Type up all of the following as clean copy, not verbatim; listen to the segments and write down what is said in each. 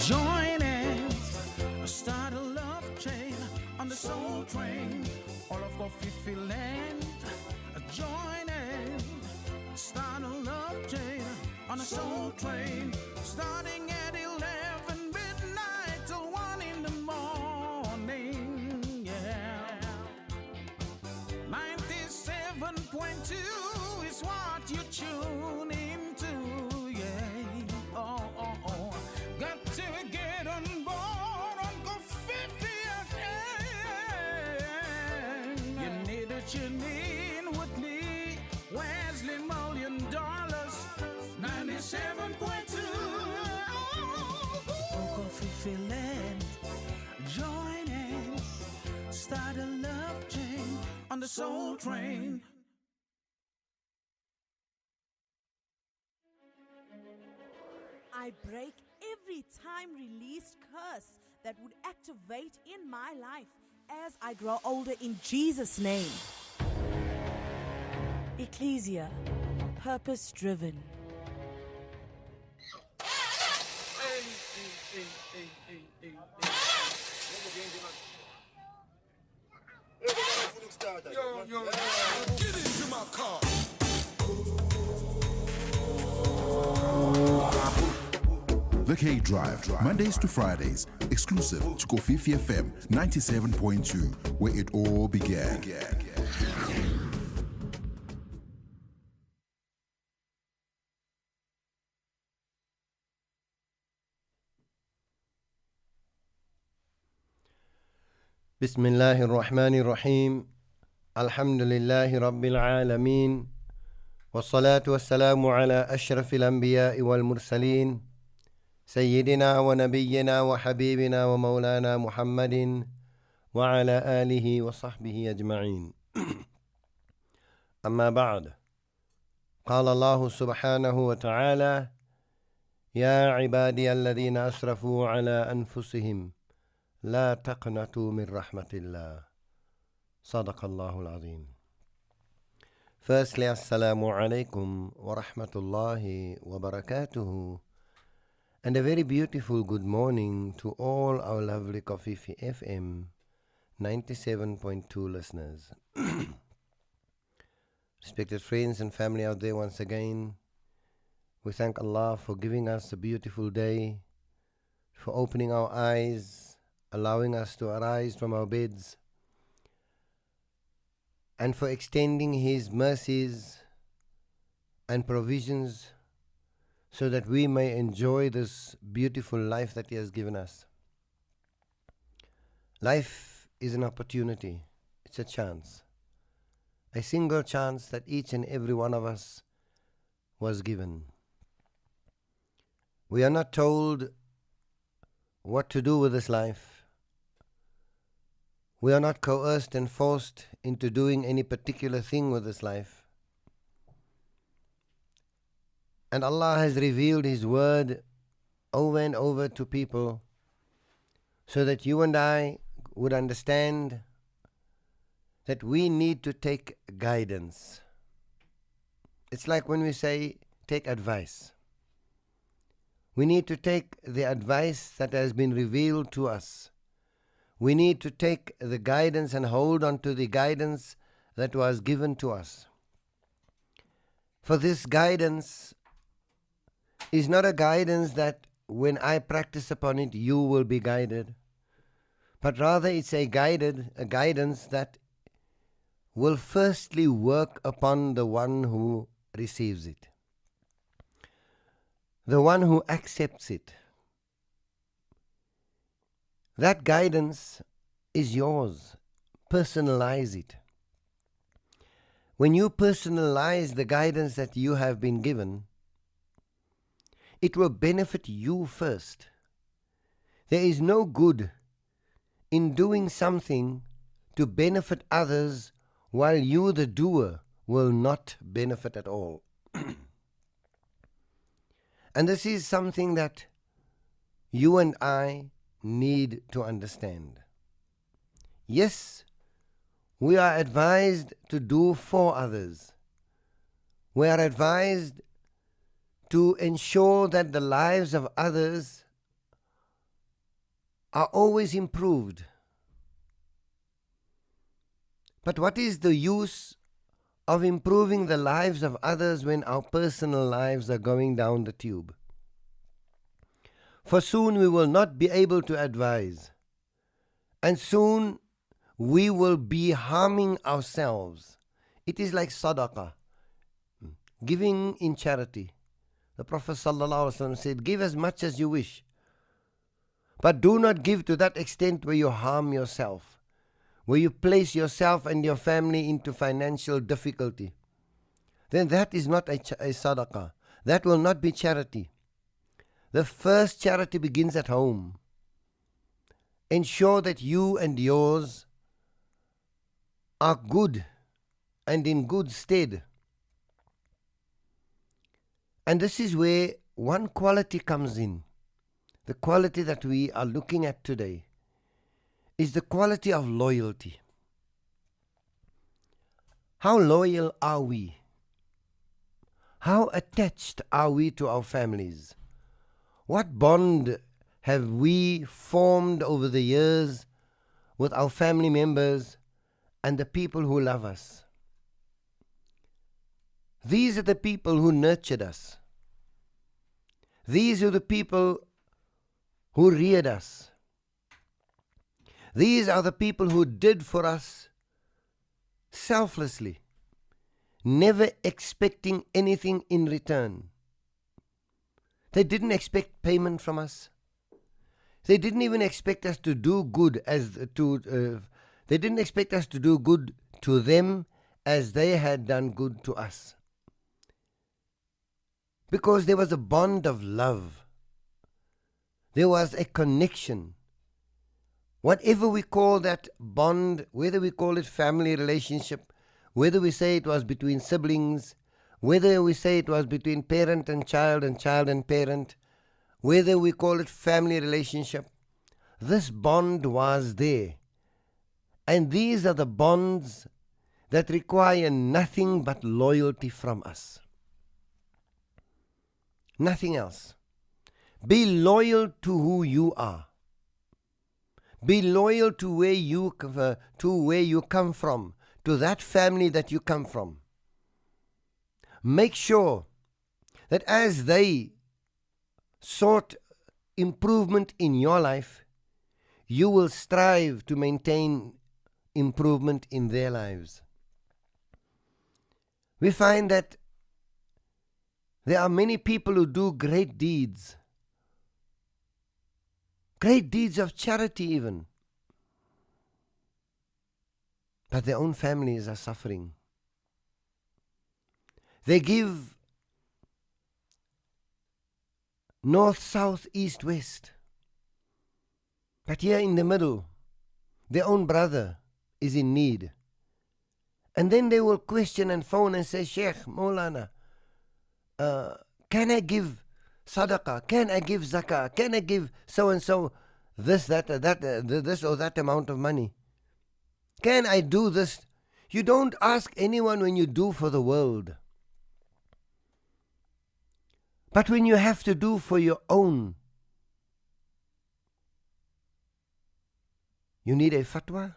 Join hands, start a love chain on the soul train. All of Coffee land. Join hands, start a love chain on a soul train. Starting at 11 midnight till 1 in the morning. Yeah. 97.2 is what you tune into. Yeah. Oh, oh, oh. Got to get on board on Coffee FM. You need to tune in with me, Wesley $1,000,000, 97.2. Oh, Coffee land, join hands, start a love chain on the soul train. I break every time released curse that would activate in my life as I grow older in Jesus' name. Ecclesia, purpose driven. Get into my car. The K Drive, Mondays to Fridays, exclusive to Kofifi FM 97.2, where it all began. بسم الله الرحمن الرحيم الحمد لله رب العالمين والصلاة والسلام على أشرف الأنبياء والمرسلين سيدنا ونبينا وحبيبنا ومولانا محمد وعلى آله وصحبه أجمعين أما بعد قال الله سبحانه وتعالى يا عبادي الذين أسرفوا على أنفسهم لا تقنطوا من رحمة الله صدق الله العظيم. Firstly, Assalamu alaikum wa rahmatullahi wa barakatuhu, and a very beautiful good morning to all our lovely Kofifi FM 97.2 listeners. Respected friends and family out there, once again, we thank Allah for giving us a beautiful day, for opening our eyes, allowing us to arise from our beds, and for extending His mercies and provisions so that we may enjoy this beautiful life that He has given us. Life is an opportunity. It's a chance. A single chance that each and every one of us was given. We are not told what to do with this life. We are not coerced and forced into doing any particular thing with this life. And Allah has revealed His word over and over to people so that you and I would understand that we need to take guidance. It's like when we say, take advice. We need to take the advice that has been revealed to us. We need to take the guidance and hold on to the guidance that was given to us. For this guidance is not a guidance that when I practice upon it, you will be guided, but rather it's a guidance that will firstly work upon the one who receives it, the one who accepts it. That guidance is yours. Personalize it. When you personalize the guidance that you have been given, it will benefit you first. There is no good in doing something to benefit others while you, the doer, will not benefit at all. And this is something that you and I need to understand. Yes, we are advised to do for others. We are advised to ensure that the lives of others are always improved. But what is the use of improving the lives of others when our personal lives are going down the tube? For soon we will not be able to advise, and soon we will be harming ourselves. It is like sadaqah, giving in charity. The Prophet ﷺ said, give as much as you wish, but do not give to that extent where you harm yourself, where you place yourself and your family into financial difficulty. Then that is not a sadaqah. That will not be charity. The first charity begins at home. Ensure that you and yours are good and in good stead. And this is where one quality comes in. The quality that we are looking at today is the quality of loyalty. How loyal are we? How attached are we to our families? What bond have we formed over the years with our family members and the people who love us? These are the people who nurtured us. These are the people who reared us. These are the people who did for us selflessly, never expecting anything in return. They didn't expect payment from us. They didn't even expect us to do good they didn't expect us to do good to them as they had done good to us. Because there was a bond of love. There was a connection. Whatever we call that bond, whether we call it family relationship, whether we say it was between siblings, whether we say it was between parent and child and parent, whether we call it family relationship, this bond was there. And these are the bonds that require nothing but loyalty from us. Nothing else. Be loyal to who you are. Be loyal to where you come from, to that family that you come from. Make sure that as they sought improvement in your life, you will strive to maintain improvement in their lives. We find that there are many people who do great deeds of charity even, but their own families are suffering. They give north, south, east, west, but here in the middle, their own brother is in need. And then they will question and phone and say, Sheikh, Maulana, can I give sadaqah? Can I give zakah? Can I give so-and-so this or that amount of money? Can I do this? You don't ask anyone when you do for the world. But when you have to do for your own, you need a fatwa.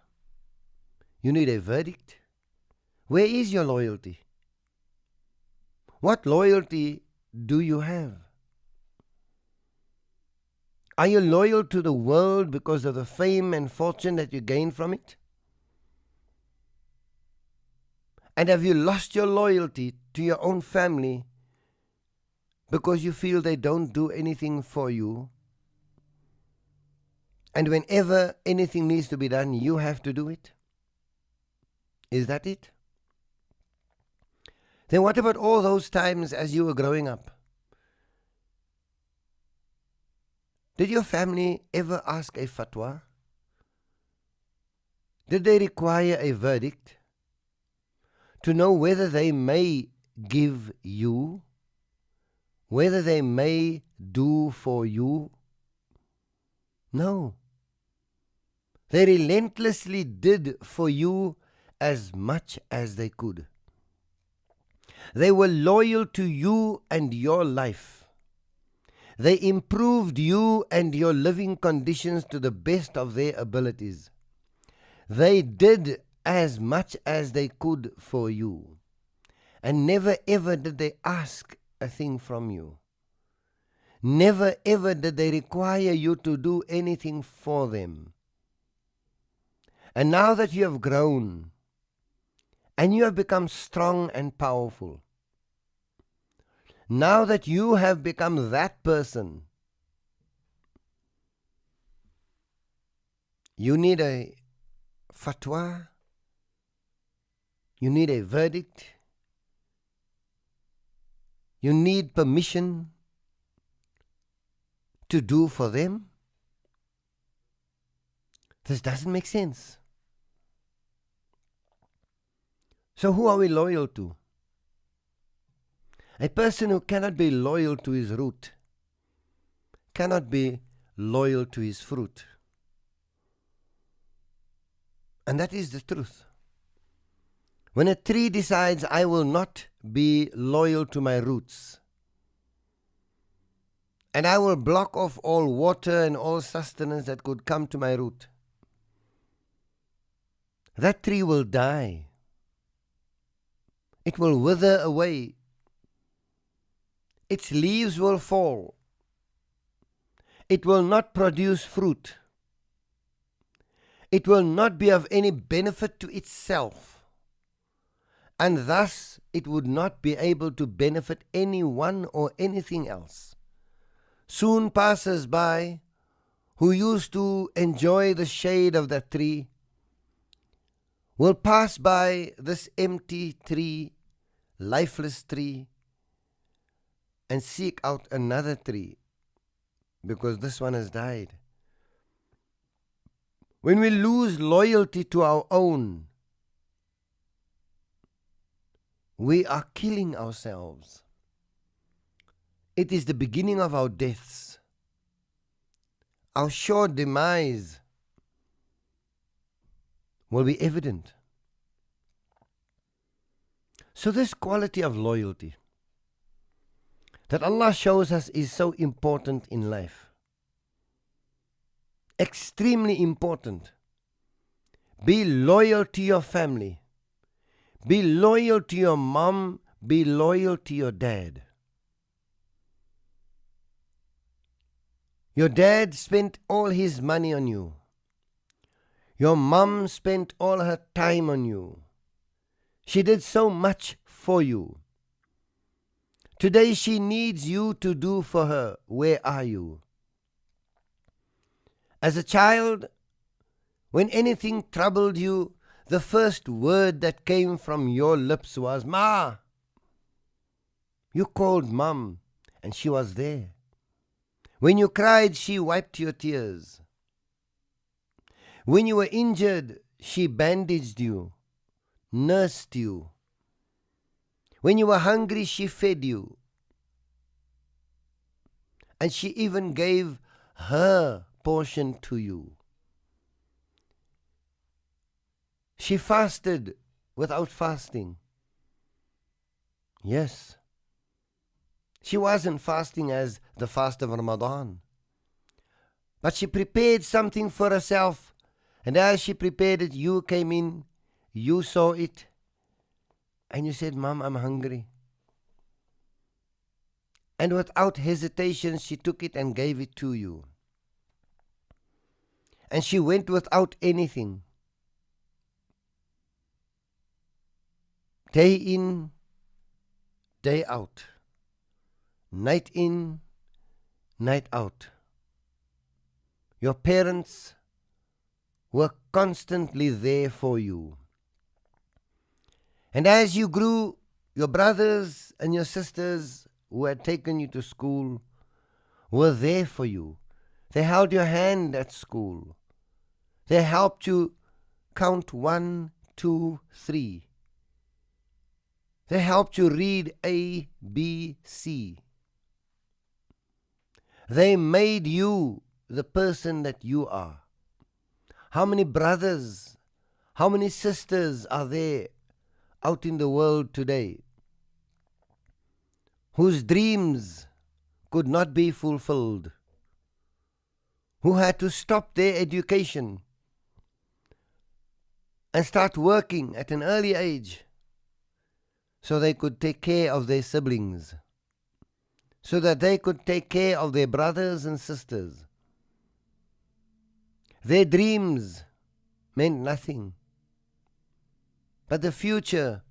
You need a verdict. Where is your loyalty? What loyalty do you have? Are you loyal to the world because of the fame and fortune that you gain from it? And have you lost your loyalty to your own family because you feel they don't do anything for you? And whenever anything needs to be done, you have to do it? Is that it? Then what about all those times as you were growing up? Did your family ever ask a fatwa? Did they require a verdict to know whether they may give you, whether they may do for you? No. They relentlessly did for you as much as they could. They were loyal to you and your life. They improved you and your living conditions to the best of their abilities. They did as much as they could for you, and never ever did they ask a thing from you. Never ever did they require you to do anything for them. And now that you have grown, and you have become strong and powerful, now that you have become that person, you need a fatwa, you need a verdict, you need permission to do for them. This doesn't make sense. So who are we loyal to? A person who cannot be loyal to his root cannot be loyal to his fruit. And that is the truth. When a tree decides, I will not be loyal to my roots, and I will block off all water and all sustenance that could come to my root, that tree will die. It will wither away. Its leaves will fall. It will not produce fruit. It will not be of any benefit to itself, and thus it would not be able to benefit anyone or anything else. Soon passers by who used to enjoy the shade of that tree will pass by this empty tree, lifeless tree, and seek out another tree because this one has died. When we lose loyalty to our own, we are killing ourselves. It is the beginning of our deaths. Our sure demise will be evident. So this quality of loyalty that Allah shows us is so important in life. Extremely important. Be loyal to your family. Be loyal to your mom. Be loyal to your dad. Your dad spent all his money on you. Your mom spent all her time on you. She did so much for you. Today she needs you to do for her. Where are you? As a child, when anything troubled you, the first word that came from your lips was, Ma. You called Mom, and she was there. When you cried, she wiped your tears. When you were injured, she bandaged you, nursed you. When you were hungry, she fed you. And she even gave her portion to you. She fasted without fasting. Yes. She wasn't fasting as the fast of Ramadan. But she prepared something for herself. And as she prepared it, you came in, you saw it, and you said, Mom, I'm hungry. And without hesitation, she took it and gave it to you. And she went without anything. Day in, day out. Night in, night out. Your parents were constantly there for you. And as you grew, your brothers and your sisters who had taken you to school were there for you. They held your hand at school. They helped you count 1, 2, 3. They helped you read A, B, C. They made you the person that you are. How many brothers, how many sisters are there out in the world today whose dreams could not be fulfilled, who had to stop their education and start working at an early age so they could take care of their siblings, so that they could take care of their brothers and sisters. Their dreams meant nothing, but the future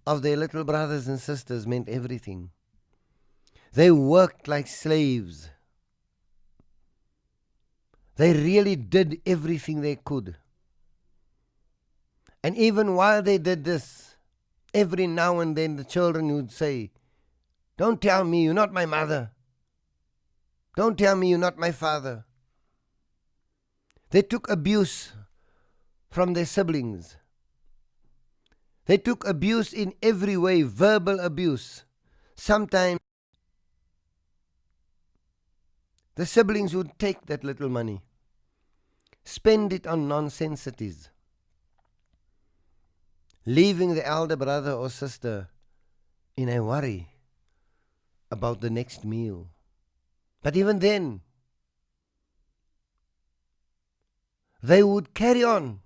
of their little brothers and sisters meant everything. They worked like slaves. They really did everything they could. And even while they did this, every now and then the children would say, "Don't tell me you're not my mother. Don't tell me you're not my father." They took abuse from their siblings. They took abuse in every way, verbal abuse. Sometimes the siblings would take that little money, spend it on nonsensities, leaving the elder brother or sister in a worry about the next meal. But even then, they would carry on.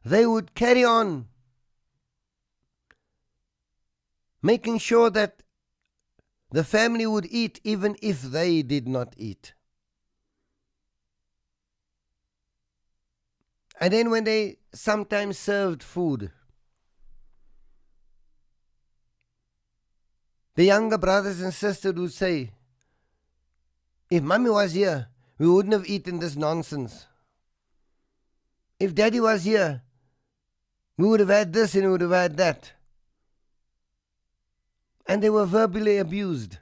They would carry on, making sure that the family would eat even if they did not eat. And then when they sometimes served food, the younger brothers and sisters would say, "If mommy was here, we wouldn't have eaten this nonsense. If daddy was here, we would have had this and we would have had that." And they were verbally abused.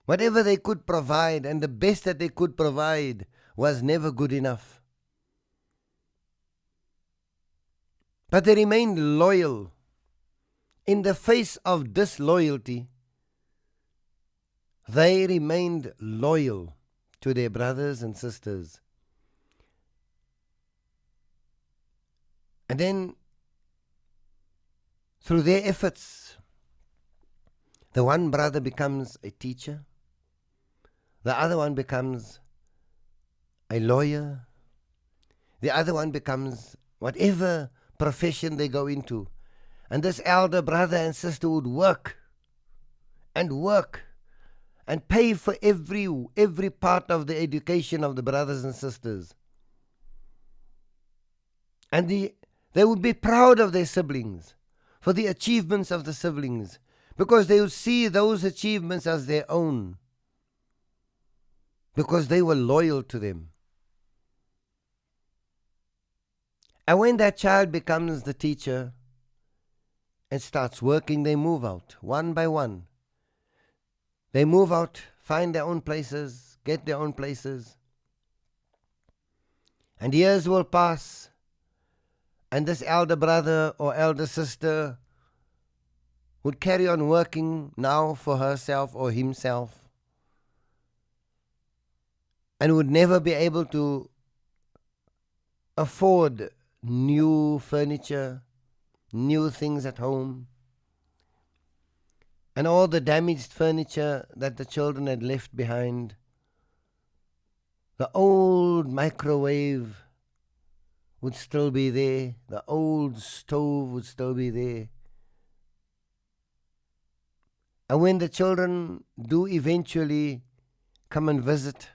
Whatever they could provide, and the best that they could provide, was never good enough. But they remained loyal. In the face of disloyalty, they remained loyal to their brothers and sisters. And then, through their efforts, the one brother becomes a teacher, the other one becomes a lawyer, the other one becomes whatever profession they go into. And this elder brother and sister would work and pay for every part of the education of the brothers and sisters. And they would be proud of their siblings for the achievements of the siblings, because they would see those achievements as their own, because they were loyal to them. And when that child becomes the teacher and starts working, they move out one by one. They move out, find their own places, get their own places. And years will pass, and this elder brother or elder sister would carry on working now for herself or himself, and would never be able to afford new furniture, new things at home, and all the damaged furniture that the children had left behind. The old microwave would still be there, the old stove would still be there. And when the children do eventually come and visit,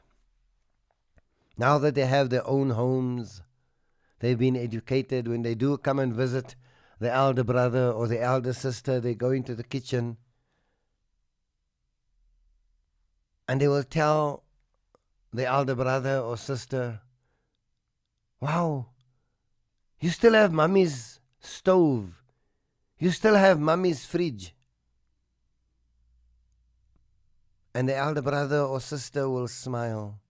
now that they have their own homes, they've been educated, when they do come and visit the elder brother or the elder sister, they go into the kitchen and they will tell the elder brother or sister, "Wow, you still have mommy's stove. You still have mommy's fridge." And the elder brother or sister will smile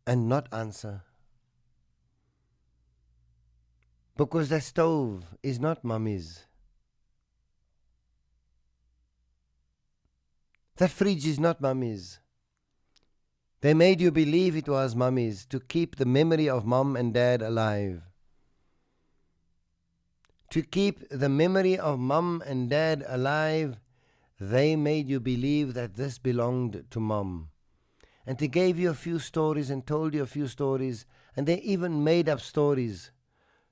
and not answer, because the stove is not mommy's. That fridge is not mommy's. They made you believe it was mommy's to keep the memory of mom and dad alive, to keep the memory of mom and dad alive, they made you believe that this belonged to mom. And they gave you a few stories and told you a few stories, and they even made up stories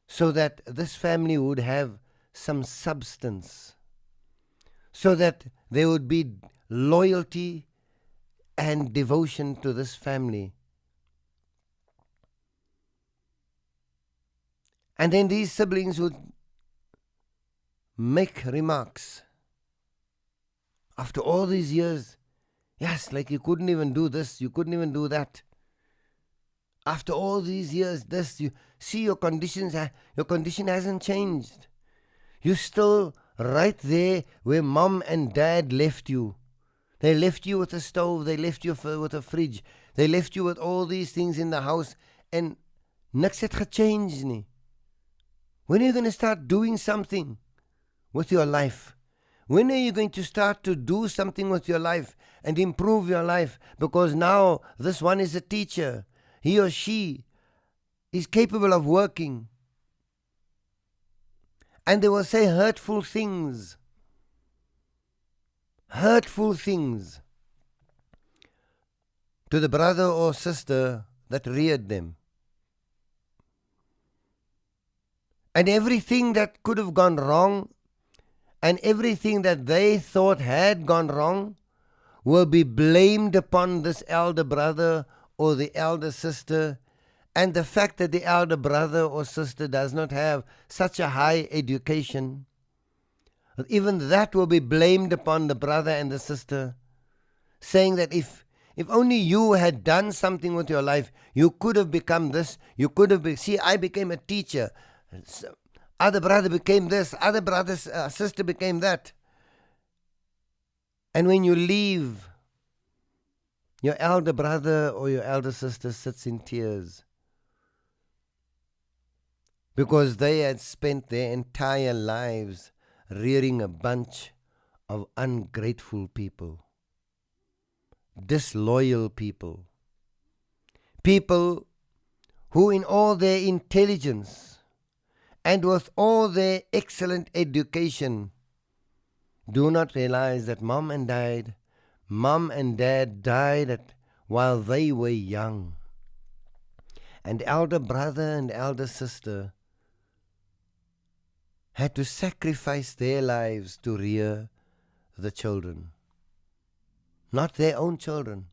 so that this family would have some substance, so that there would be loyalty and devotion to this family. And then these siblings would make remarks. After all these years, yes, like you couldn't even do this, you couldn't even do that. After all these years, this, you see your condition hasn't changed. You're still right there where mom and dad left you. They left you with a stove, they left you with a fridge, they left you with all these things in the house, and niks het gechanged nie. When are you going to start doing something with your life? When are you going to start to do something with your life and improve your life? Because now this one is a teacher. He or she is capable of working. And they will say hurtful things to the brother or sister that reared them. And everything that could have gone wrong, and everything that they thought had gone wrong, will be blamed upon this elder brother or the elder sister. And the fact that the elder brother or sister does not have such a high education, even that will be blamed upon the brother and the sister, saying that if only you had done something with your life, you could have become this, you could have see, I became a teacher, other brother became this, other brother's sister became that. And when you leave, your elder brother or your elder sister sits in tears, because they had spent their entire lives rearing a bunch of ungrateful people, disloyal people, people who in all their intelligence and with all their excellent education do not realize that mom and dad died while they were young. And elder brother and elder sister had to sacrifice their lives to rear the children. Not their own children.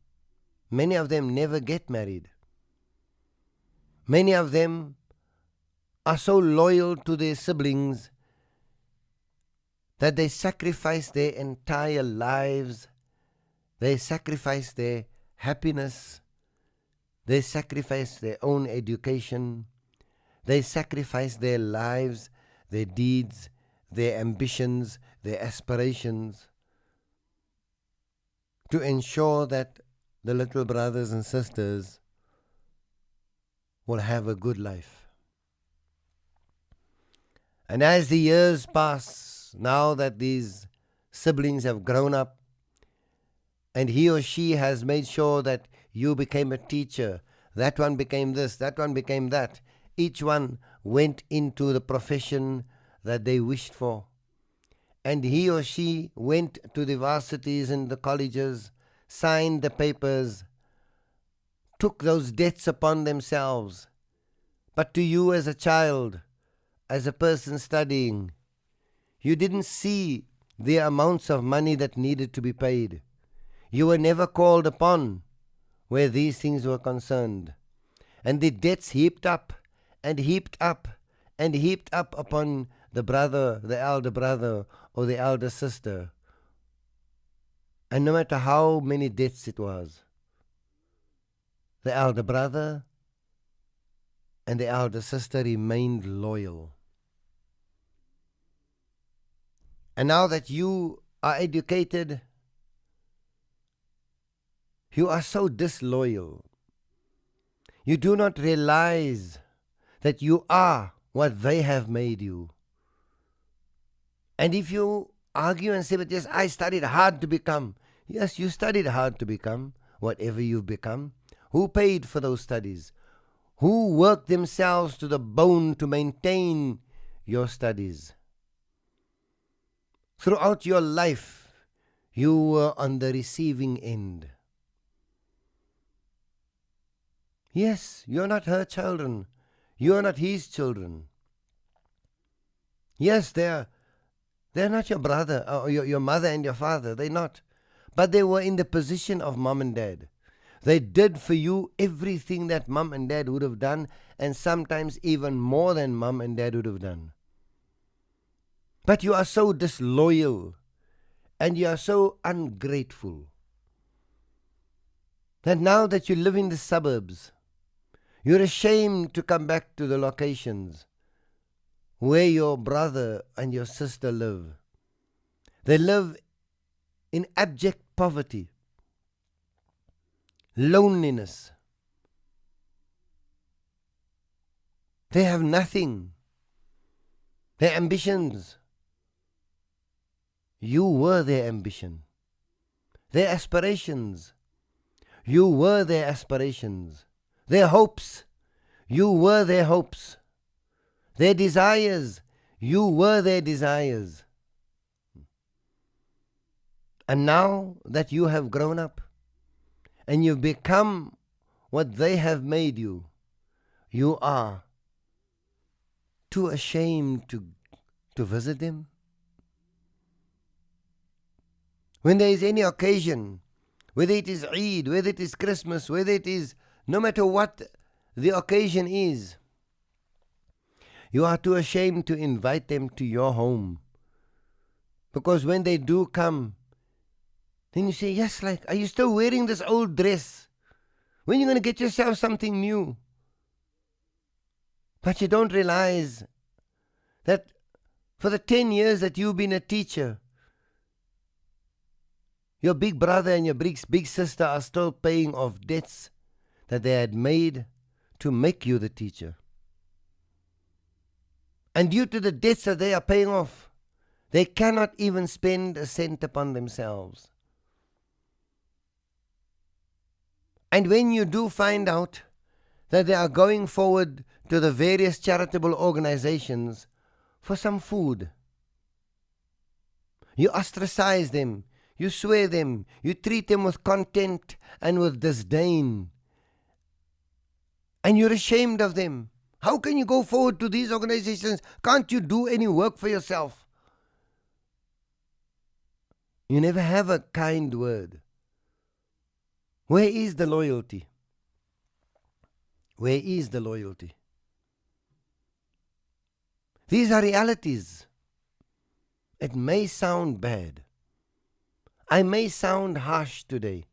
Many of them never get married. Many of them are so loyal to their siblings that they sacrifice their entire lives. They sacrifice their happiness. They sacrifice their own education. They sacrifice their lives, their deeds, their ambitions, their aspirations, to ensure that the little brothers and sisters will have a good life. And as the years pass, now that these siblings have grown up, and he or she has made sure that you became a teacher, that one became this, that one became that, each one went into the profession that they wished for. And he or she went to the varsities and the colleges, signed the papers, took those debts upon themselves. But to you as a child, as a person studying, you didn't see the amounts of money that needed to be paid. You were never called upon where these things were concerned. And the debts heaped up and heaped up and heaped up upon the brother, the elder brother, or the elder sister. And no matter how many debts it was, the elder brother and the elder sister remained loyal. And now that you are educated, you are so disloyal. You do not realize that you are what they have made you. And if you argue and say, but yes, I studied hard to become. Yes, you studied hard to become whatever you've become. Who paid for those studies? Who worked themselves to the bone to maintain your studies? Throughout your life, you were on the receiving end. Yes, you're not her children. You're not his children. Yes, they're not your brother, or your mother and your father. They're not. But they were in the position of mom and dad. They did for you everything that mom and dad would have done, and sometimes even more than mom and dad would have done. But you are so disloyal, and you are so ungrateful, that now that you live in the suburbs, you're ashamed to come back to the locations where your brother and your sister live. They live in abject poverty, loneliness. They have nothing. Their ambitions. You were their ambition. Their aspirations. You were their aspirations. Their hopes. You were their hopes. Their desires. You were their desires. And now that you have grown up and you've become what they have made you, you are too ashamed to visit them. When there is any occasion, whether it is Eid, whether it is Christmas, whether it is, no matter what the occasion is, you are too ashamed to invite them to your home. Because when they do come, then you say, yes, like, are you still wearing this old dress? When are you going to get yourself something new? But you don't realize that for the 10 years that you've been a teacher, your big brother and your big sister are still paying off debts that they had made to make you the teacher. And due to the debts that they are paying off, they cannot even spend a cent upon themselves. And when you do find out that they are going forward to the various charitable organizations for some food, you ostracize them, you swear them, you treat them with contempt and with disdain. And you're ashamed of them. How can you go forward to these organizations? Can't you do any work for yourself? You never have a kind word. Where is the loyalty? Where is the loyalty? These are realities. It may sound bad. I may sound harsh today.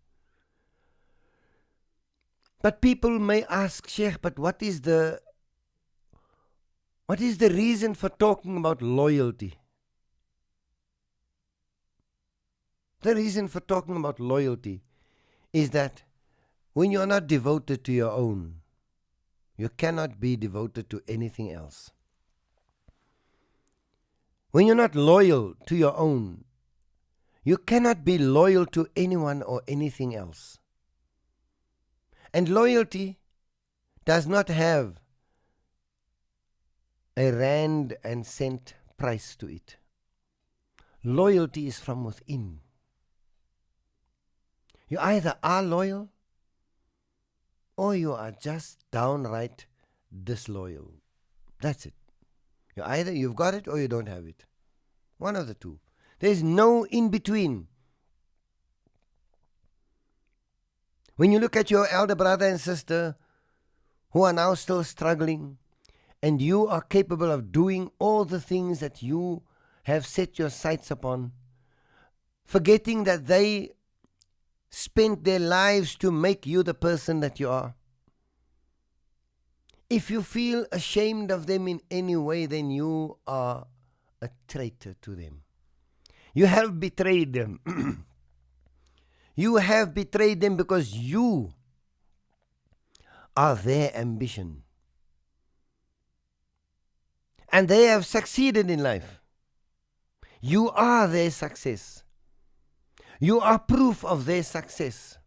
But people may ask, Sheikh, but what is the reason for talking about loyalty? The reason for talking about loyalty is that when you are not devoted to your own, you cannot be devoted to anything else. When you're not loyal to your own, you cannot be loyal to anyone or anything else. And loyalty does not have a rand and cent price to it. Loyalty is from within. You either are loyal or you are just downright disloyal. That's it. You've got it or you don't have it. One of the two. There's no in between. When you look at your elder brother and sister who are now still struggling, and you are capable of doing all the things that you have set your sights upon, forgetting that they spent their lives to make you the person that you are. If you feel ashamed of them in any way, then you are a traitor to them. You have betrayed them. You have betrayed them because you are their ambition. And they have succeeded in life. You are their success. You are proof of their success.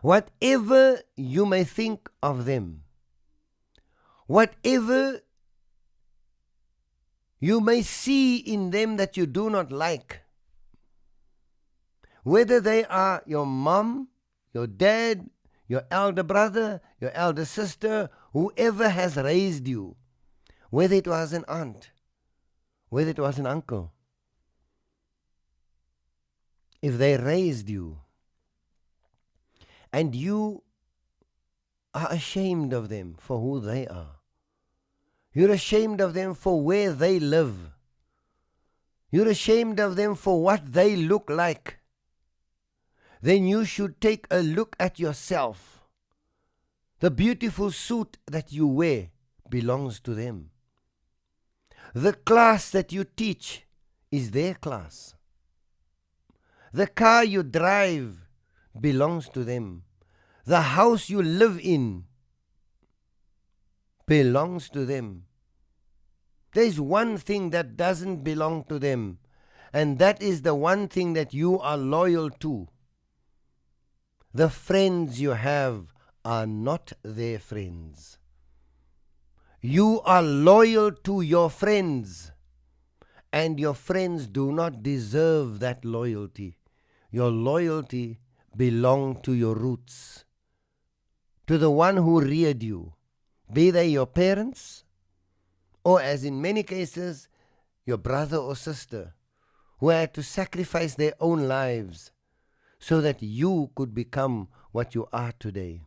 Whatever you may think of them, whatever you may see in them that you do not like. Whether they are your mom, your dad, your elder brother, your elder sister, whoever has raised you, whether it was an aunt, whether it was an uncle, if they raised you and you are ashamed of them for who they are, you're ashamed of them for where they live, you're ashamed of them for what they look like, then you should take a look at yourself. The beautiful suit that you wear belongs to them. The class that you teach is their class. The car you drive belongs to them. The house you live in belongs to them. There's one thing that doesn't belong to them, and that is the one thing that you are loyal to. The friends you have are not their friends. You are loyal to your friends, and your friends do not deserve that loyalty. Your loyalty belongs to your roots, to the one who reared you, be they your parents, or as in many cases, your brother or sister, who had to sacrifice their own lives so that you could become what you are today.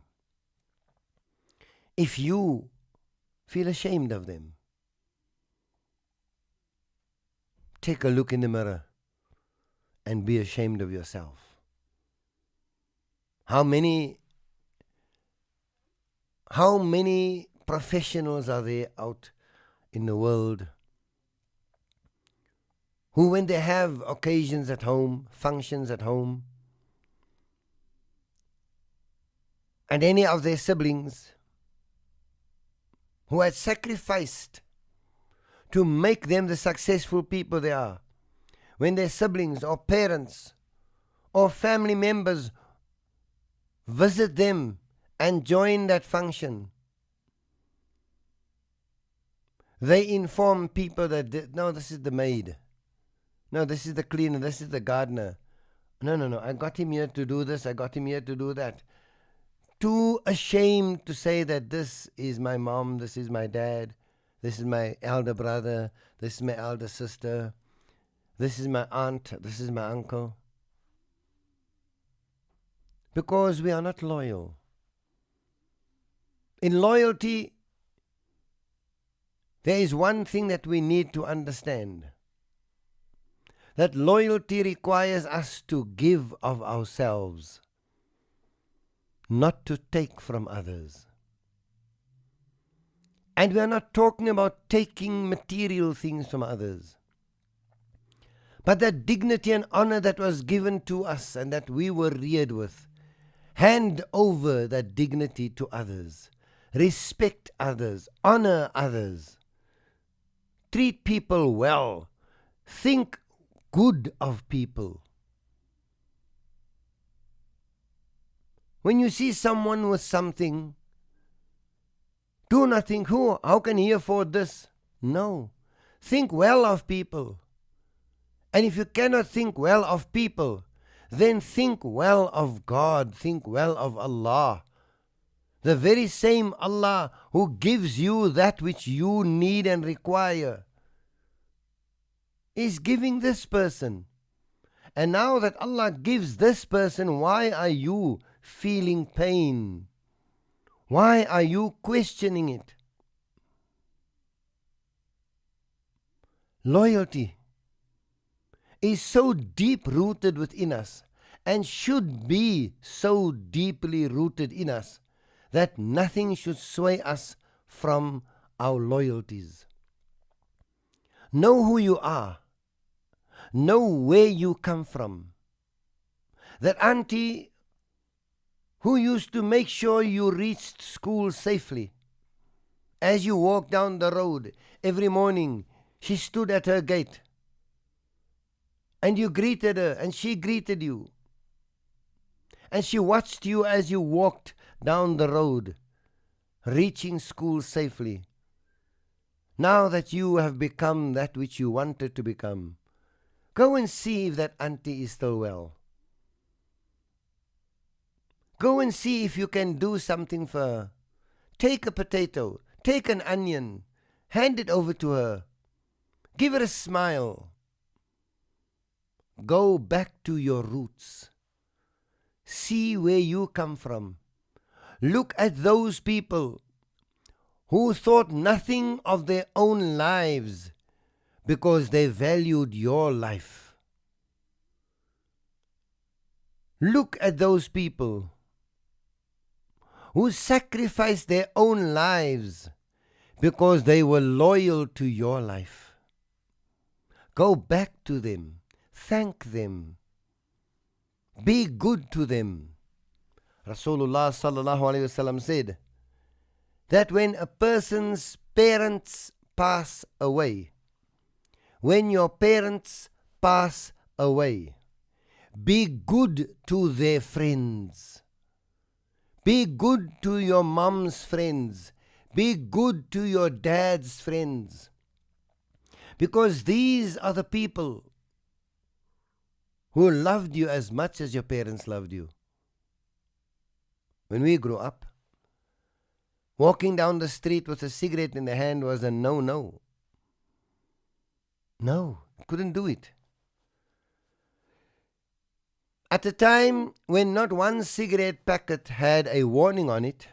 If you feel ashamed of them, take a look in the mirror and be ashamed of yourself. How many professionals are there out in the world who, when they have occasions at home, functions at home, and any of their siblings who had sacrificed to make them the successful people they are, when their siblings or parents or family members visit them and join that function, they inform people that, no, this is the maid. No, this is the cleaner. This is the gardener. No. I got him here to do this. I got him here to do that. Too ashamed to say that this is my mom, this is my dad, this is my elder brother, this is my elder sister, this is my aunt, this is my uncle. Because we are not loyal. In loyalty, there is one thing that we need to understand. That loyalty requires us to give of ourselves, not to take from others. And we are not talking about taking material things from others, but that dignity and honor that was given to us and that we were reared with. Hand over that dignity to others. Respect others. Honor others. Treat people well. Think good of people. When you see someone with something, do not think, how can he afford this? No. Think well of people. And if you cannot think well of people, then think well of God. Think well of Allah. The very same Allah who gives you that which you need and require is giving this person. And now that Allah gives this person, why are you feeling pain? Why are you questioning it? Loyalty is so deep rooted within us and should be so deeply rooted in us that nothing should sway us from our loyalties. Know who you are. Know where you come from. That auntie who used to make sure you reached school safely. As you walked down the road every morning, she stood at her gate. And you greeted her, and she greeted you. And she watched you as you walked down the road, reaching school safely. Now that you have become that which you wanted to become, go and see if that auntie is still well. Go and see if you can do something for her. Take a potato, take an onion, hand it over to her. Give her a smile. Go back to your roots. See where you come from. Look at those people who thought nothing of their own lives because they valued your life. Look at those people who sacrificed their own lives because they were loyal to your life. Go back to them. Thank them. Be good to them. Rasulullah sallallahu alaihi wasallam said that when a person's parents pass away, when your parents pass away, be good to their friends. Be good to your mom's friends. Be good to your dad's friends. Because these are the people who loved you as much as your parents loved you. When we grew up, walking down the street with a cigarette in the hand was a no-no. No, couldn't do it. At a time when not one cigarette packet had a warning on it,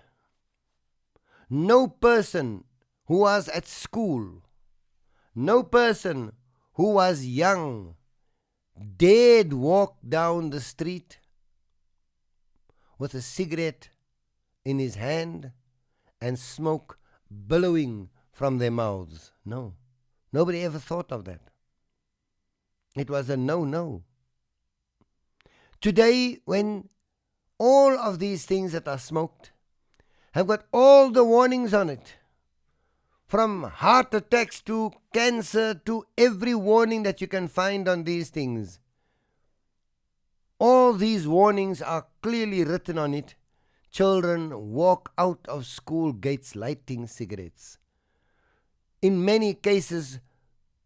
no person who was at school, no person who was young dared walk down the street with a cigarette in his hand and smoke billowing from their mouths. No, nobody ever thought of that. It was a no-no. Today, when all of these things that are smoked have got all the warnings on it, from heart attacks to cancer to every warning that you can find on these things, all these warnings are clearly written on it. Children walk out of school gates lighting cigarettes. In many cases,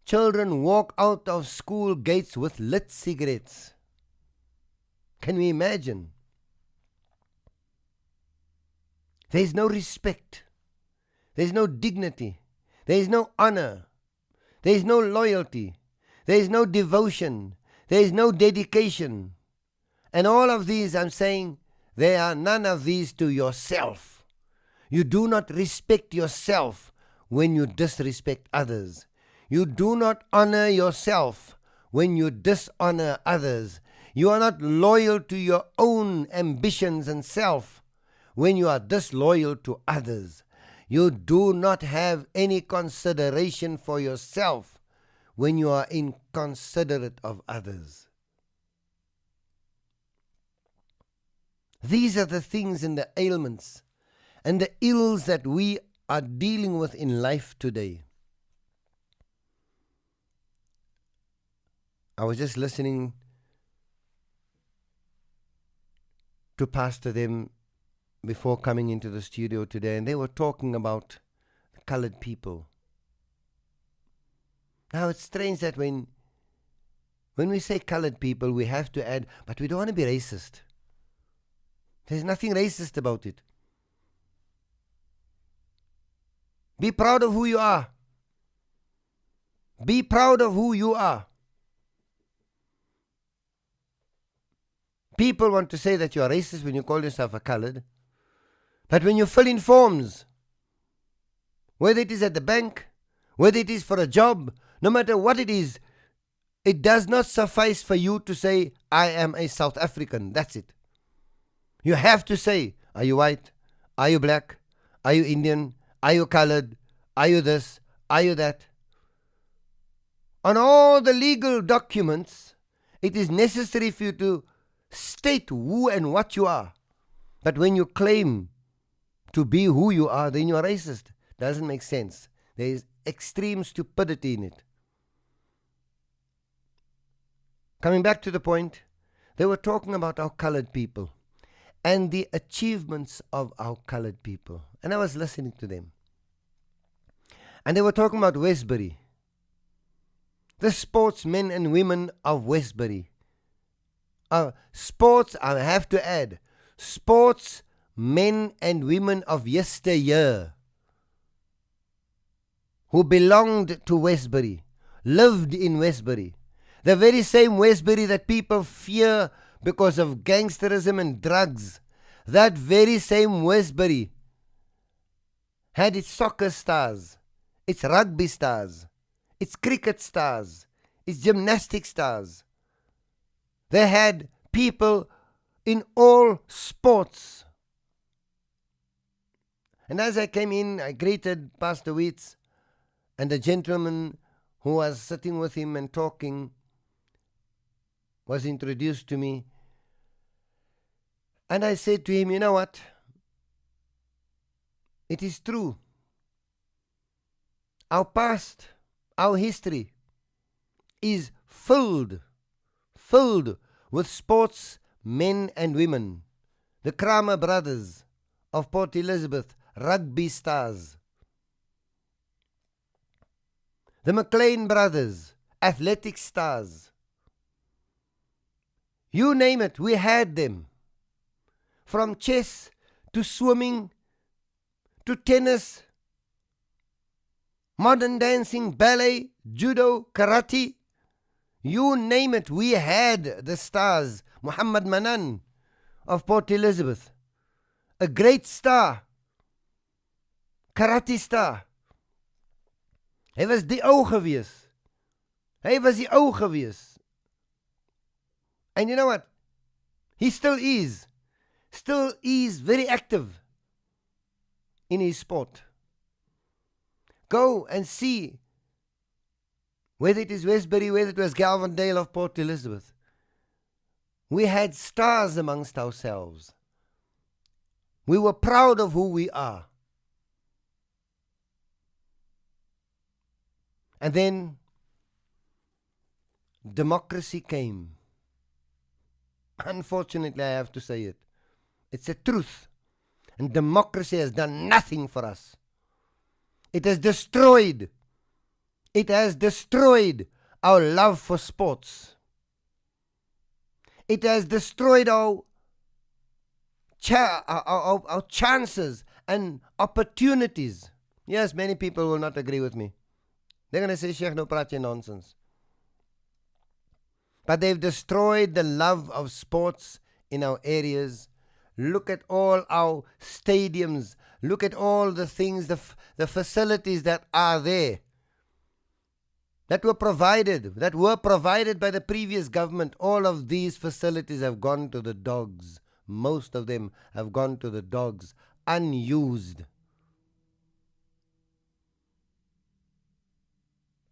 children walk out of school gates with lit cigarettes. Can we imagine? There's no respect. There's no dignity. There's no honor. There's no loyalty. There's no devotion. There's no dedication. And all of these, I'm saying, there are none of these to yourself. You do not respect yourself when you disrespect others. You do not honor yourself when you dishonor others. You are not loyal to your own ambitions and self when you are disloyal to others. You do not have any consideration for yourself when you are inconsiderate of others. These are the things and the ailments and the ills that we are dealing with in life today. I was just listening to pastor them before coming into the studio today, and they were talking about colored people. Now it's strange that when we say colored people, we have to add, but we don't want to be racist. There's nothing racist about it. Be proud of who you are. Be proud of who you are. People want to say that you are racist when you call yourself a colored. But when you fill in forms, whether it is at the bank, whether it is for a job, no matter what it is, it does not suffice for you to say, I am a South African. That's it. You have to say, are you white? Are you black? Are you Indian? Are you colored? Are you this? Are you that? On all the legal documents, it is necessary for you to state who and what you are. But when you claim to be who you are, then you are racist. Doesn't make sense. There is extreme stupidity in it. Coming back to the point, they were talking about our colored people and the achievements of our colored people. And I was listening to them. And they were talking about Westbury. The sportsmen and women of Westbury. Sports, I have to add, sports men and women of yesteryear who belonged to Westbury, lived in Westbury. The very same Westbury that people fear because of gangsterism and drugs. That very same Westbury had its soccer stars, its rugby stars, its cricket stars, its gymnastic stars. They had people in all sports. And as I came in, I greeted Pastor Weitz and the gentleman who was sitting with him and talking was introduced to me. And I said to him, you know what? It is true. Our past, our history is filled with sports men and women. The Kramer brothers of Port Elizabeth, rugby stars. The McLean brothers, athletic stars. You name it, we had them. From chess to swimming to tennis, modern dancing, ballet, judo, karate. You name it, we had the stars. Muhammad Manan of Port Elizabeth, a great star, karate star. Hy was die ou gewees. Hy was die ou gewees. And you know what? He still is very active in his sport. Go and see whether it is Westbury, whether it was Galvandale of Port Elizabeth. We had stars amongst ourselves. We were proud of who we are. And then democracy came. Unfortunately, I have to say it. It's a truth. And democracy has done nothing for us. It has destroyed our love for sports. It has destroyed our chances and opportunities. Yes, many people will not agree with me. They're going to say, Sheikh, no praat jy nonsense. But they've destroyed the love of sports in our areas. Look at all our stadiums. Look at all the things, the facilities that are there. That were provided by the previous government. All of these facilities have gone to the dogs. Most of them have gone to the dogs, unused.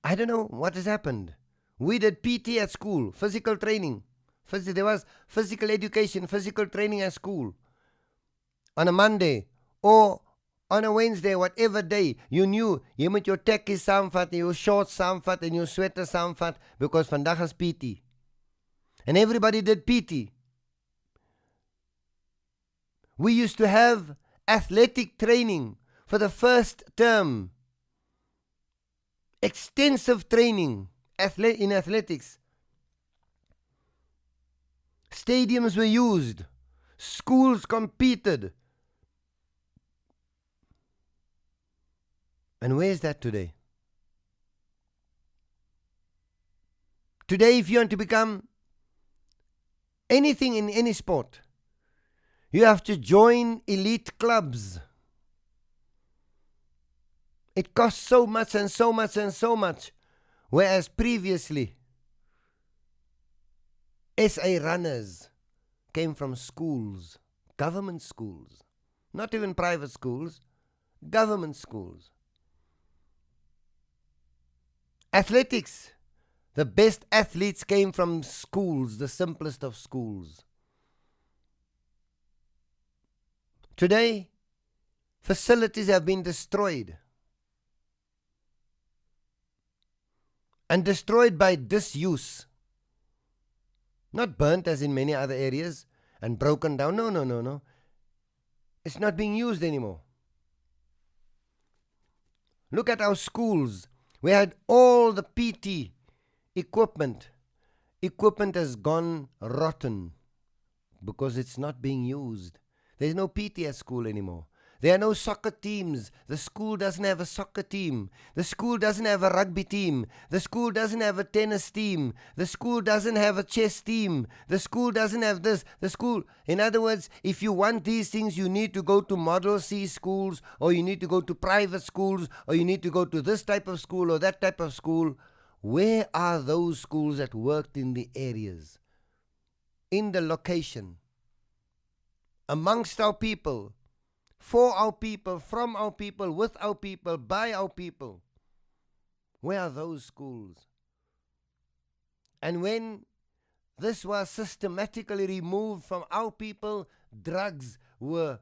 I don't know what has happened. We did PT at school, physical training. There was physical education, physical training at school. On a Monday or on a Wednesday, whatever day, you knew you moet your tekkies saamvat, your shorts saamvat, and your sweater saamvat, because vandag is PT. And everybody did PT. We used to have athletic training for the first term. Extensive training in athletics. Stadiums were used. Schools competed. And where is that today? Today, if you want to become anything in any sport, you have to join elite clubs. It costs so much and so much and so much. Whereas previously, SA runners came from schools, government schools, not even private schools, government schools. Athletics, the best athletes came from schools, the simplest of schools. Today, facilities have been destroyed. And destroyed by disuse. Not burnt as in many other areas and broken down. No. It's not being used anymore. Look at our schools. We had all the PT equipment. Equipment has gone rotten because it's not being used. There's no PT at school anymore. There are no soccer teams. The school doesn't have a soccer team. The school doesn't have a rugby team. The school doesn't have a tennis team. The school doesn't have a chess team. The school doesn't have this. The school, in other words, if you want these things, you need to go to Model C schools, or you need to go to private schools, or you need to go to this type of school or that type of school. Where are those schools that worked in the areas, in the location, amongst our people, for our people, from our people, with our people, by our people? Where are those schools? And when this was systematically removed from our people, drugs were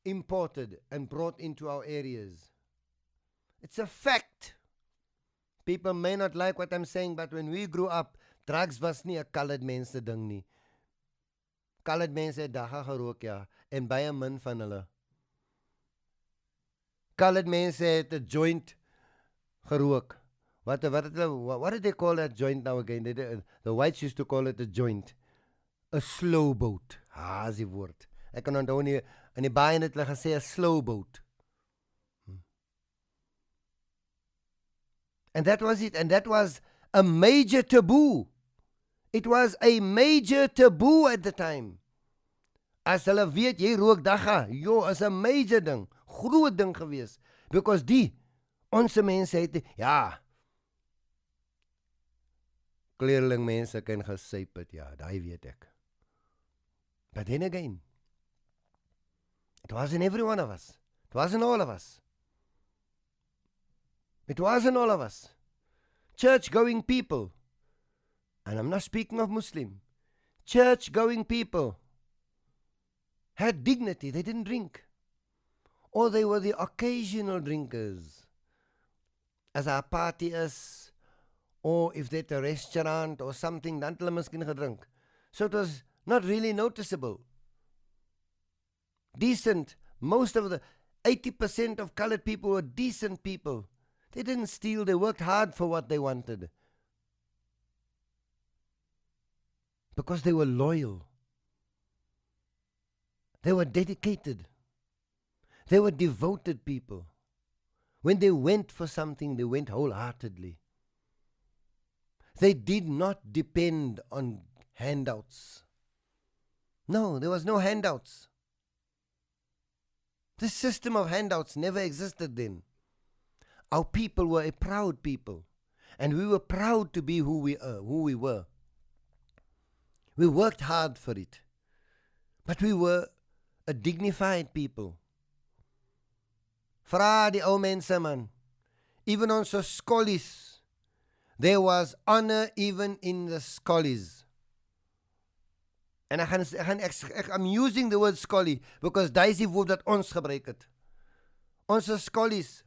imported and brought into our areas. It's a fact. People may not like what I'm saying, but when we grew up, drugs was nie 'n colored mense ding nie. Colored mense het dagga gerook, ja, en baie min van hulle. Colored mense het 'n joint gerook. What did they call that joint now again? The whites used to call it a joint. A slow boat. Is die woord. Ek kan onthou nie, in die baie het hulle gesê 'n slow boat. And that was it. And that was a major taboo. It was a major taboo at the time. As hulle weet, jy rook dagga, is 'n major ding. Groot ding gewees. Because ons mense het, kleerling mense kan gesyp het, daai weet ek. But then again, it wasn't every one of us. It wasn't all of us. It wasn't all of us. Church-going people, and I'm not speaking of Muslim, church-going people had dignity. They didn't drink. Or they were the occasional drinkers. As a party is, or if they're at a restaurant or something, dan het hulle miskien gedrink. So it was not really noticeable. Decent. Most of the 80% of colored people were decent people. They didn't steal. They worked hard for what they wanted. Because they were loyal. They were dedicated. They were devoted people. When they went for something, they went wholeheartedly. They did not depend on handouts. No, there was no handouts. This system of handouts never existed then. Our people were a proud people, and we were proud to be who we were. We worked hard for it, but we were a dignified people. Vra die ou mense man, even ons skollies, there was honor even in the skollies. En I'm using the word skollie because daai is die woord dat ons gebruik het. Ons skollies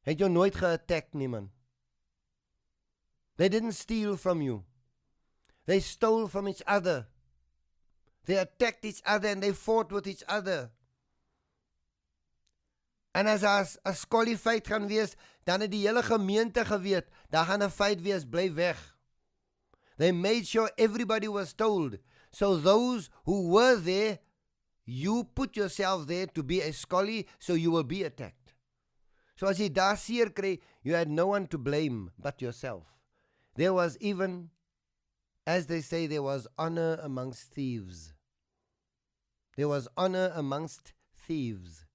het jou nooit ge-attack nie man. They didn't steal from you. They stole from each other. They attacked each other and they fought with each other. En as 'n skollie fight gaan wees, dan het die hele gemeente geweet, daar gaan 'n fight wees, bly weg. They made sure everybody was told. So those who were there, you put yourself there to be a skollie, so you will be attacked. So as jy daar seer kry, you had no one to blame but yourself. There was even, as they say, there was honor amongst thieves. There was honor amongst thieves.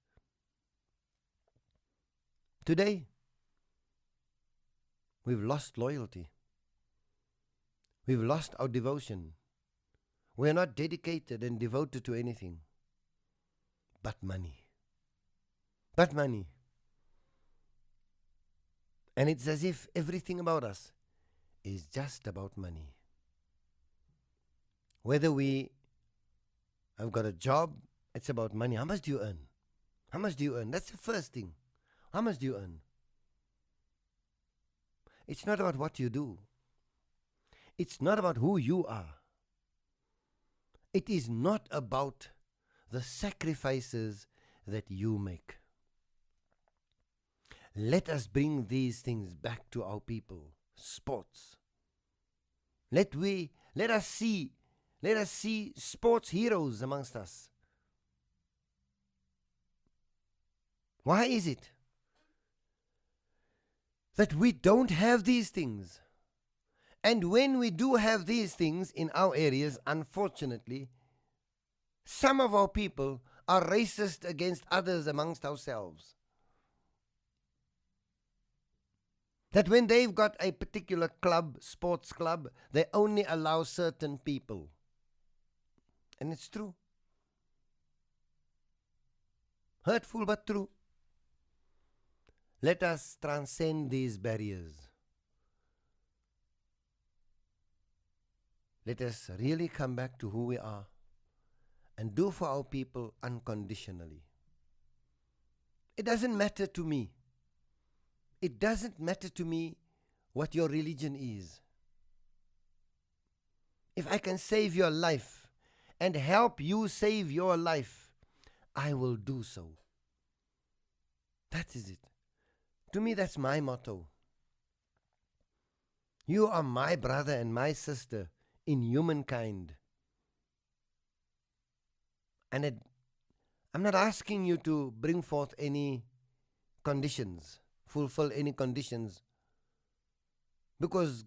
Today, we've lost loyalty. We've lost our devotion. We're not dedicated and devoted to anything but money. But money. And it's as if everything about us is just about money. Whether we have got a job, it's about money. How much do you earn? How much do you earn? That's the first thing. How much do you earn? It's not about what you do. It's not about who you are. It is not about the sacrifices that you make. Let us bring these things back to our people. Sports. Let us see sports heroes amongst us. Why is it that we don't have these things? And when we do have these things in our areas, unfortunately, some of our people are racist against others amongst ourselves. That when they've got a particular club, sports club, they only allow certain people. And it's true. Hurtful but true. Let us transcend these barriers. Let us really come back to who we are and do for our people unconditionally. It doesn't matter to me. It doesn't matter to me what your religion is. If I can save your life and help you save your life, I will do so. That is it. To me, that's my motto. You are my brother and my sister in humankind. And I'm not asking you to bring forth any conditions, fulfill any conditions. Because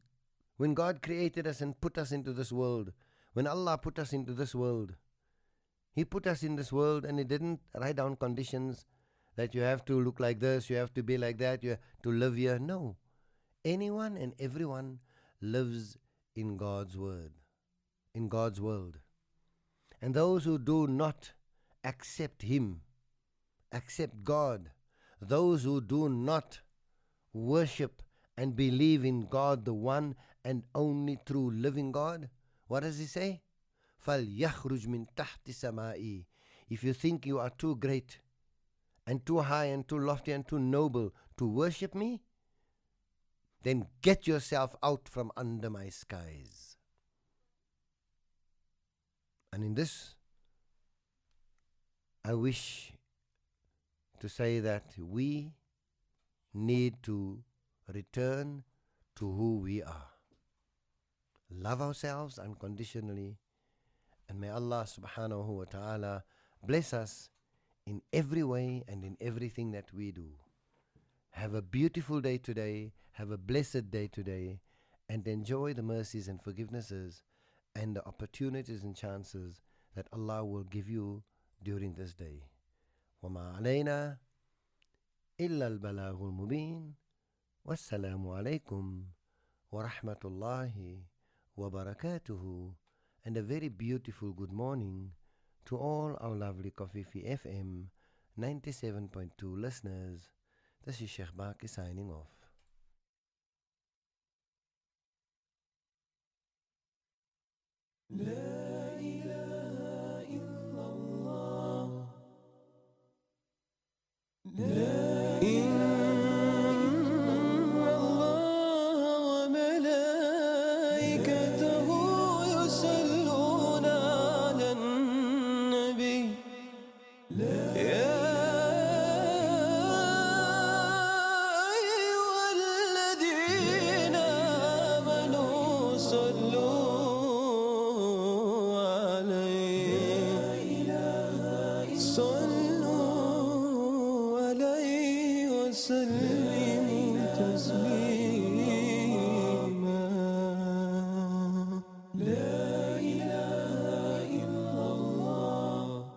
when God created us and put us into this world, when Allah put us into this world, He put us in this world and He didn't write down conditions that you have to look like this, you have to be like that, you have to live here. No. Anyone and everyone lives in God's word, in God's world. And those who do not accept Him, accept God, those who do not worship and believe in God, the one and only true living God, what does He say? فَلْيَخْرُجْ مِنْ تَحْتِ سَمَائِي. If you think you are too great and too high and too lofty and too noble to worship me, then get yourself out from under my skies. And in this, I wish to say that we need to return to who we are. Love ourselves unconditionally, and may Allah subhanahu wa ta'ala bless us in every way and in everything that we do. Have a beautiful day today, have a blessed day today, and enjoy the mercies and forgivenesses and the opportunities and chances that Allah will give you during this day. وَمَا عَلَيْنَا إِلَّا الْبَلَاغُ الْمُبِينُ وَالسَّلَامُ عَلَيْكُمْ وَرَحْمَةُ اللَّهِ وَبَرَكَاتُهُ. And a very beautiful good morning to all our lovely Kofifi FM 97.2 listeners. This is Sheikh Baki signing off. La ilaha illallah. La inna Allah wa malaikatahu yusalluna ala nabi. Ya ayyuhalladhina amanu sallu وسلم تسليما. لا إله إلا الله.